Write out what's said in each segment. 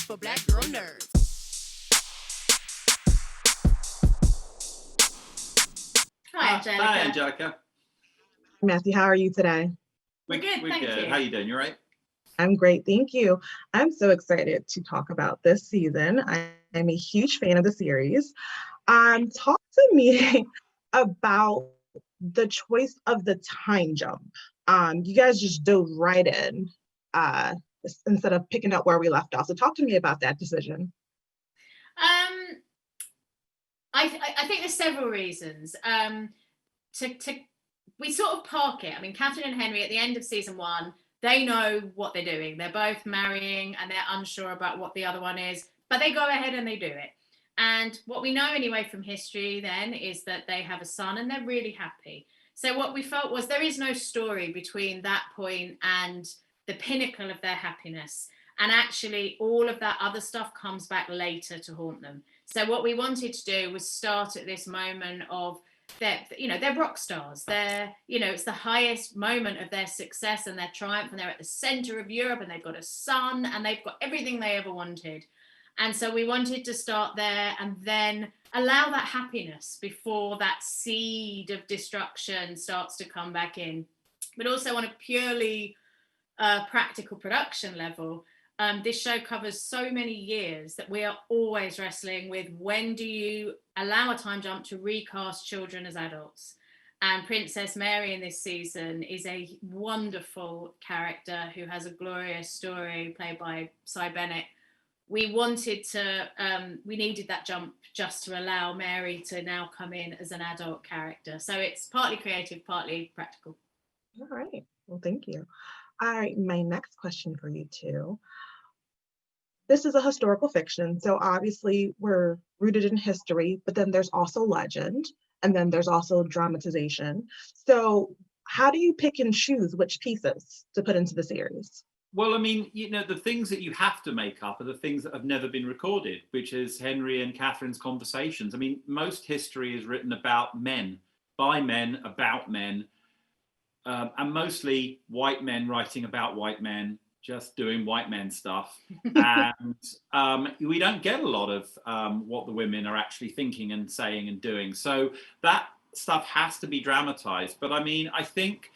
for Black Girl Nerds. Hi, Angelica. Hi, Angelica. Matthew, how are you today? We're good, thank you. How you doing? You all right? I'm great, thank you. I'm so excited to talk about this season. I'm a huge fan of the series. Talk to me about the choice of the time jump. You guys just dove right in instead of picking up where we left off. So talk to me about that decision. I think there's several reasons. We sort of park it. I mean, Catherine and Henry at the end of season 1, they know what they're doing. They're both marrying and they're unsure about what the other one is, but they go ahead and they do it. And what we know anyway from history then is that they have a son and they're really happy. So what we felt was there is no story between that point and the pinnacle of their happiness. And actually all of that other stuff comes back later to haunt them. So what we wanted to do was start at this moment of they're rock stars. It's the highest moment of their success and their triumph, and they're at the center of Europe, and they've got a son, and they've got everything they ever wanted. And so we wanted to start there and then allow that happiness before that seed of destruction starts to come back in. But also on a purely practical production level, this show covers so many years that we are always wrestling with when do you allow a time jump to recast children as adults. And Princess Mary in this season is a wonderful character who has a glorious story played by Cy Bennett. We needed that jump just to allow Mary to now come in as an adult character. So it's partly creative, partly practical. All right, well, thank you. All right, my next question for you two. This is a historical fiction, so obviously we're rooted in history, but then there's also legend, and then there's also dramatization. So how do you pick and choose which pieces to put into the series? Well, I mean, the things that you have to make up are the things that have never been recorded, which is Henry and Catherine's conversations. I mean, most history is written about men, by men, about men, and mostly white men writing about white men, just doing white men stuff. And we don't get a lot of what the women are actually thinking and saying and doing. So that stuff has to be dramatized. But I mean, I think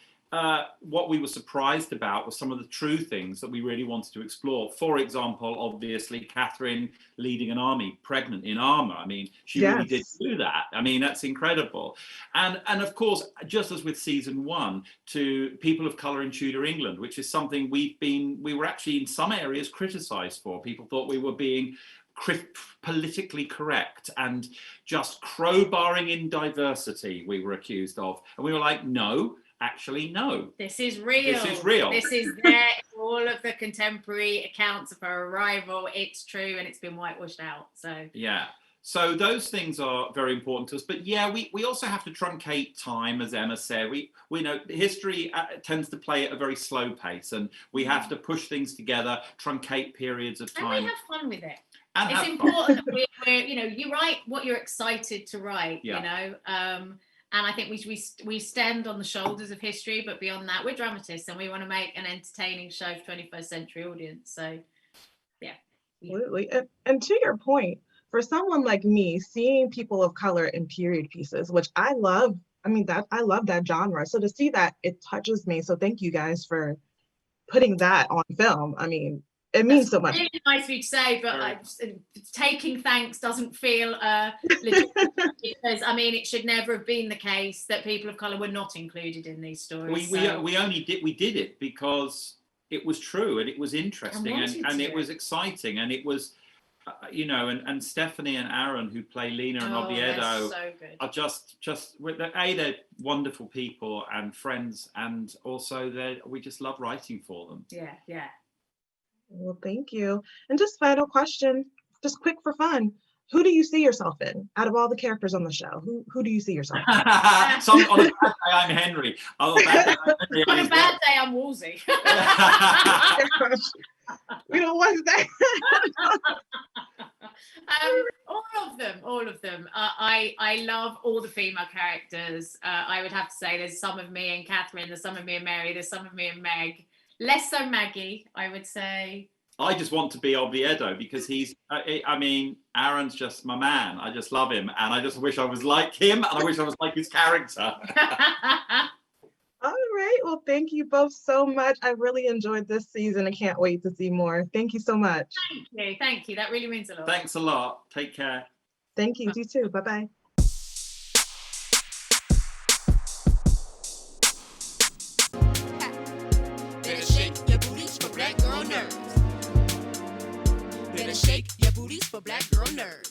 what we were surprised about was some of the true things that we really wanted to explore. For example, obviously, Catherine leading an army, pregnant in armor. I mean, she really did do that. I mean, that's incredible. And of course, just as with season 1, to people of color in Tudor England, which is something we were actually in some areas criticized for. People thought we were being politically correct and just crowbarring in diversity, we were accused of. And we were like, no. Actually, no. This is real. This is real. This is there in all of the contemporary accounts of her arrival. It's true, and it's been whitewashed out. So yeah. So those things are very important to us. But yeah, we also have to truncate time, as Emma said. We know history tends to play at a very slow pace, and we have to push things together, truncate periods of time. And we have fun with it. And it's important that we're you write what you're excited to write. Yeah. And I think we stand on the shoulders of history, but beyond that, we're dramatists and we want to make an entertaining show for 21st century audience. So, yeah. Absolutely. And to your point, for someone like me, seeing people of color in period pieces, which I love, I love that genre. So to see that, it touches me. So thank you guys for putting that on film. I mean, it means so much. Really nice for you to say, but taking thanks doesn't feel legitimate because it should never have been the case that people of color were not included in these stories. We did it because it was true and it was interesting and it was exciting and it was, and Stephanie and Aaron who play Lena and Oviedo are just they're wonderful people and friends, and also we just love writing for them. Yeah. Well, thank you. And just final question, just quick for fun. Who do you see yourself in out of all the characters on the show? Who do you see yourself in? On a bad day, I'm Henry. On a bad day, I'm Wolsey. We don't want that. All of them. I love all the female characters. I would have to say there's some of me and Catherine, there's some of me and Mary, there's some of me and Meg. Less so Maggie, I would say. I just want to be Oviedo because he's, I mean, Aaron's just my man. I just love him. And I just wish I was like him. And I wish I was like his character. All right. Well, thank you both so much. I really enjoyed this season. I can't wait to see more. Thank you so much. Thank you. Thank you. That really means a lot. Thanks a lot. Take care. Thank you. You too. Bye-bye. Better shake your booties for black girl nerves. Better shake your booties for black girl nerves.